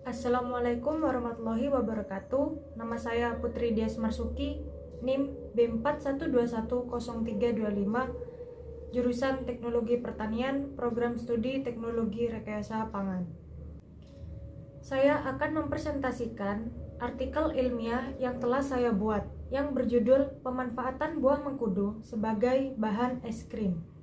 Assalamualaikum warahmatullahi wabarakatuh. Nama saya Putri Dias Marsuki, NIM B41210325, jurusan Teknologi Pertanian, Program Studi Teknologi Rekayasa Pangan. Saya akan mempresentasikan artikel ilmiah yang telah saya buat, yang berjudul Pemanfaatan Buah Mengkudu sebagai Bahan Es Krim.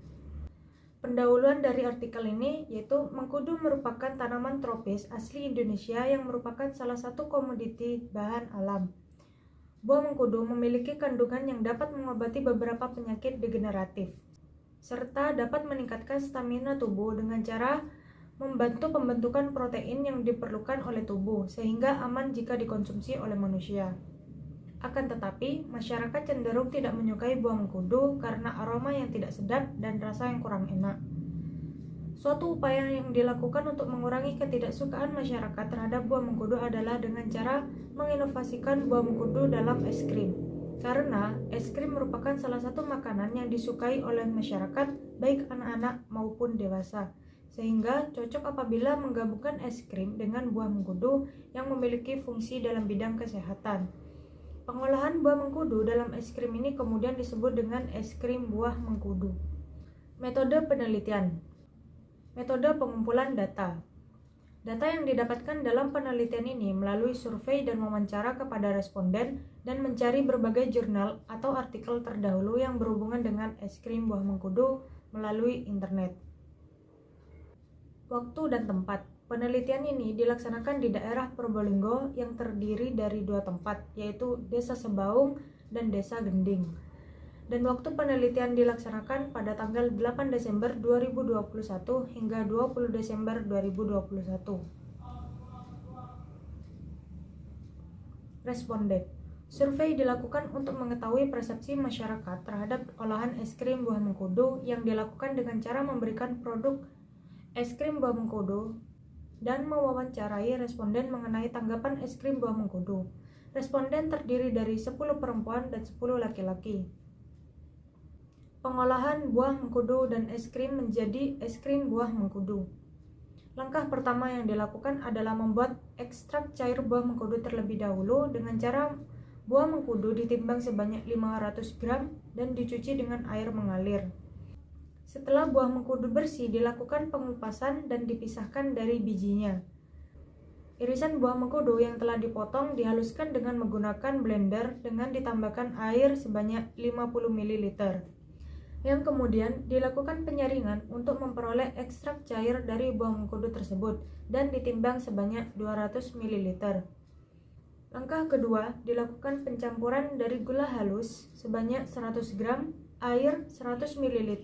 Pendahuluan dari artikel ini yaitu mengkudu merupakan tanaman tropis asli Indonesia yang merupakan salah satu komoditi bahan alam. Buah mengkudu memiliki kandungan yang dapat mengobati beberapa penyakit degeneratif, serta dapat meningkatkan stamina tubuh dengan cara membantu pembentukan protein yang diperlukan oleh tubuh, sehingga aman jika dikonsumsi oleh manusia. Akan tetapi, masyarakat cenderung tidak menyukai buah mengkudu karena aroma yang tidak sedap dan rasa yang kurang enak. Suatu upaya yang dilakukan untuk mengurangi ketidaksukaan masyarakat terhadap buah mengkudu adalah dengan cara menginovasikan buah mengkudu dalam es krim. Karena es krim merupakan salah satu makanan yang disukai oleh masyarakat, baik anak-anak maupun dewasa. Sehingga cocok apabila menggabungkan es krim dengan buah mengkudu yang memiliki fungsi dalam bidang kesehatan. Pengolahan buah mengkudu dalam es krim ini kemudian disebut dengan es krim buah mengkudu. Metode penelitian. Metode pengumpulan data. Data yang didapatkan dalam penelitian ini melalui survei dan wawancara kepada responden dan mencari berbagai jurnal atau artikel terdahulu yang berhubungan dengan es krim buah mengkudu melalui internet. Waktu dan tempat. Penelitian ini dilaksanakan di daerah Probolinggo yang terdiri dari dua tempat, yaitu Desa Sebaung dan Desa Gending. Dan waktu penelitian dilaksanakan pada tanggal 8 Desember 2021 hingga 20 Desember 2021. Responden. Survei dilakukan untuk mengetahui persepsi masyarakat terhadap olahan es krim buah mengkudu yang dilakukan dengan cara memberikan produk es krim buah mengkudu dan mewawancarai responden mengenai tanggapan es krim buah mengkudu. Responden terdiri dari 10 perempuan dan 10 laki-laki. Pengolahan buah mengkudu dan es krim menjadi es krim buah mengkudu. Langkah pertama yang dilakukan adalah membuat ekstrak cair buah mengkudu terlebih dahulu dengan cara buah mengkudu ditimbang sebanyak 500 gram dan dicuci dengan air mengalir. Setelah buah mengkudu bersih, dilakukan pengupasan dan dipisahkan dari bijinya. Irisan buah mengkudu yang telah dipotong dihaluskan dengan menggunakan blender dengan ditambahkan air sebanyak 50 ml. Yang kemudian dilakukan penyaringan untuk memperoleh ekstrak cair dari buah mengkudu tersebut dan ditimbang sebanyak 200 ml. Langkah kedua, dilakukan pencampuran dari gula halus sebanyak 100 gram, air 100 ml,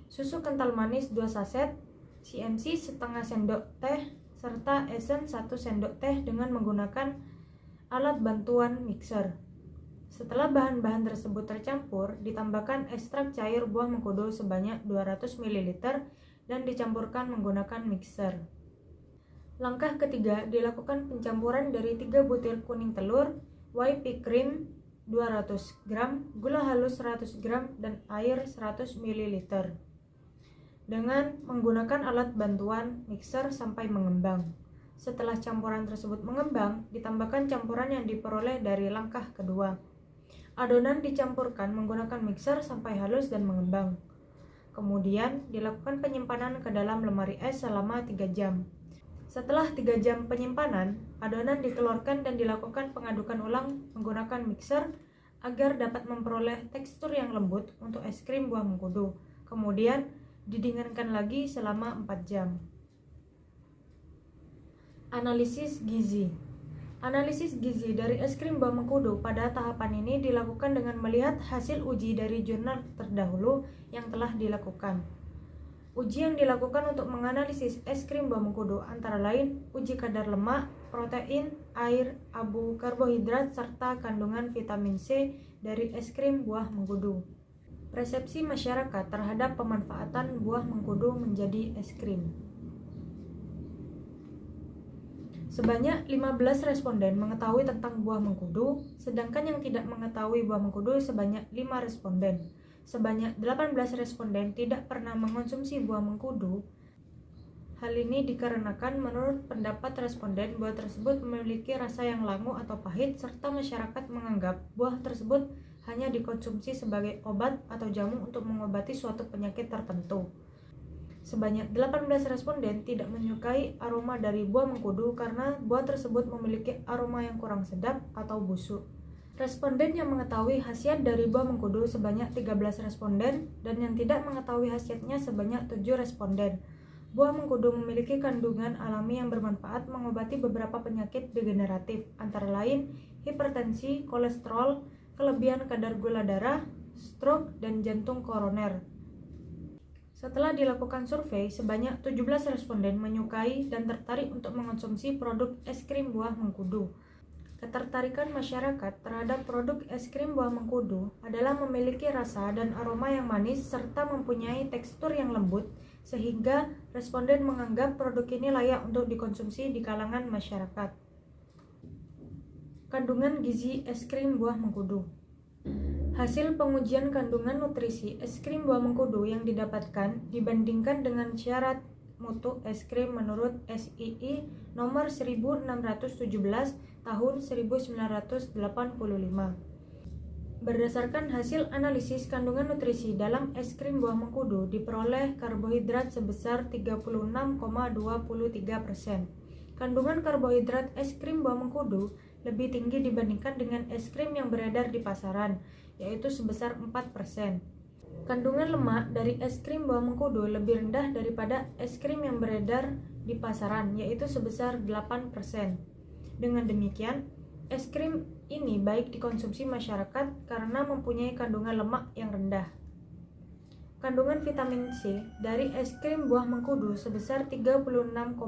susu kental manis 2 saset, CMC setengah sendok teh, serta esen 1 sendok teh dengan menggunakan alat bantuan mixer. Setelah bahan-bahan tersebut tercampur, ditambahkan ekstrak cair buah mengkudu sebanyak 200 ml dan dicampurkan menggunakan mixer. Langkah ketiga, dilakukan pencampuran dari 3 butir kuning telur, whipped cream 200 gram, gula halus 100 gram, dan air 100 ml. Dengan menggunakan alat bantuan mixer sampai mengembang. Setelah campuran tersebut mengembang, ditambahkan campuran yang diperoleh dari langkah kedua. Adonan dicampurkan menggunakan mixer sampai halus dan mengembang. Kemudian dilakukan penyimpanan ke dalam lemari es selama 3 jam. Setelah 3 jam penyimpanan, adonan dikeluarkan dan dilakukan pengadukan ulang menggunakan mixer agar dapat memperoleh tekstur yang lembut untuk es krim buah mengkudu. Kemudian didinginkan lagi selama 4 jam. Analisis gizi. Analisis gizi dari es krim buah mengkudu pada tahapan ini dilakukan dengan melihat hasil uji dari jurnal terdahulu yang telah dilakukan. Uji yang dilakukan untuk menganalisis es krim buah mengkudu antara lain uji kadar lemak, protein, air, abu, karbohidrat, serta kandungan vitamin C dari es krim buah mengkudu. Persepsi masyarakat terhadap pemanfaatan buah mengkudu menjadi es krim. Sebanyak 15 responden mengetahui tentang buah mengkudu, sedangkan yang tidak mengetahui buah mengkudu sebanyak 5 responden. Sebanyak 18 responden tidak pernah mengonsumsi buah mengkudu, Hal ini dikarenakan menurut pendapat responden buah tersebut memiliki rasa yang langu atau pahit serta masyarakat menganggap buah tersebut hanya dikonsumsi sebagai obat atau jamu untuk mengobati suatu penyakit tertentu. Sebanyak 18 responden tidak menyukai aroma dari buah mengkudu karena buah tersebut memiliki aroma yang kurang sedap atau busuk. Responden yang mengetahui khasiat dari buah mengkudu sebanyak 13 responden dan yang tidak mengetahui khasiatnya sebanyak 7 responden. Buah mengkudu memiliki kandungan alami yang bermanfaat mengobati beberapa penyakit degeneratif, antara lain hipertensi, kolesterol, kelebihan kadar gula darah, stroke, dan jantung koroner. Setelah dilakukan survei, sebanyak 17 responden menyukai dan tertarik untuk mengonsumsi produk es krim buah mengkudu. Ketertarikan masyarakat terhadap produk es krim buah mengkudu adalah memiliki rasa dan aroma yang manis serta mempunyai tekstur yang lembut, sehingga responden menganggap produk ini layak untuk dikonsumsi di kalangan masyarakat. Kandungan gizi es krim buah mengkudu. Hasil pengujian kandungan nutrisi es krim buah mengkudu yang didapatkan dibandingkan dengan syarat mutu es krim menurut SII nomor 1617 tahun 1985. Berdasarkan hasil analisis kandungan nutrisi dalam es krim buah mengkudu diperoleh karbohidrat sebesar 36,23%. Kandungan karbohidrat es krim buah mengkudu lebih tinggi dibandingkan dengan es krim yang beredar di pasaran, yaitu sebesar 4%. Kandungan lemak dari es krim buah mengkudu lebih rendah daripada es krim yang beredar di pasaran, yaitu sebesar 8%. Dengan demikian, es krim ini baik dikonsumsi masyarakat karena mempunyai kandungan lemak yang rendah. Kandungan vitamin C dari es krim buah mengkudu sebesar 36,89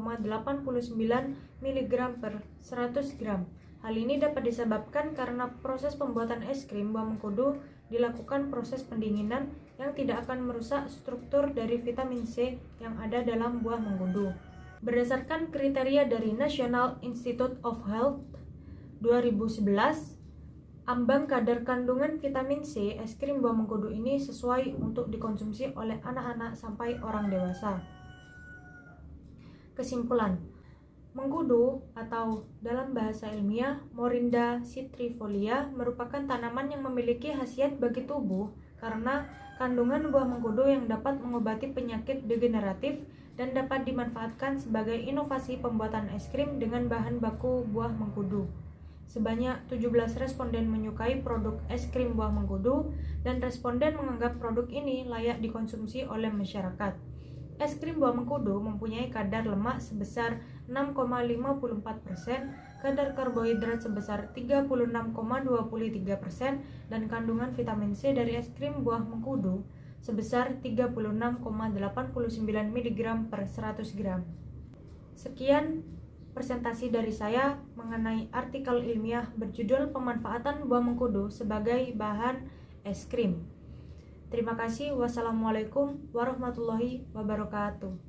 mg per 100 gram. Hal ini dapat disebabkan karena proses pembuatan es krim buah mengkudu dilakukan proses pendinginan yang tidak akan merusak struktur dari vitamin C yang ada dalam buah mengkudu. Berdasarkan kriteria dari National Institute of Health 2011, ambang kadar kandungan vitamin C es krim buah mengkudu ini sesuai untuk dikonsumsi oleh anak-anak sampai orang dewasa. Kesimpulan, mengkudu atau dalam bahasa ilmiah Morinda citrifolia merupakan tanaman yang memiliki khasiat bagi tubuh karena kandungan buah mengkudu yang dapat mengobati penyakit degeneratif dan dapat dimanfaatkan sebagai inovasi pembuatan es krim dengan bahan baku buah mengkudu. Sebanyak 17 responden menyukai produk es krim buah mengkudu dan responden menganggap produk ini layak dikonsumsi oleh masyarakat. Es krim buah mengkudu mempunyai kadar lemak sebesar 6,54%, kadar karbohidrat sebesar 36,23%, dan kandungan vitamin C dari es krim buah mengkudu sebesar 36,89 mg per 100 gram. Sekian presentasi dari saya mengenai artikel ilmiah berjudul pemanfaatan buah mengkudu sebagai bahan es krim. Terima kasih. Wassalamualaikum warahmatullahi wabarakatuh.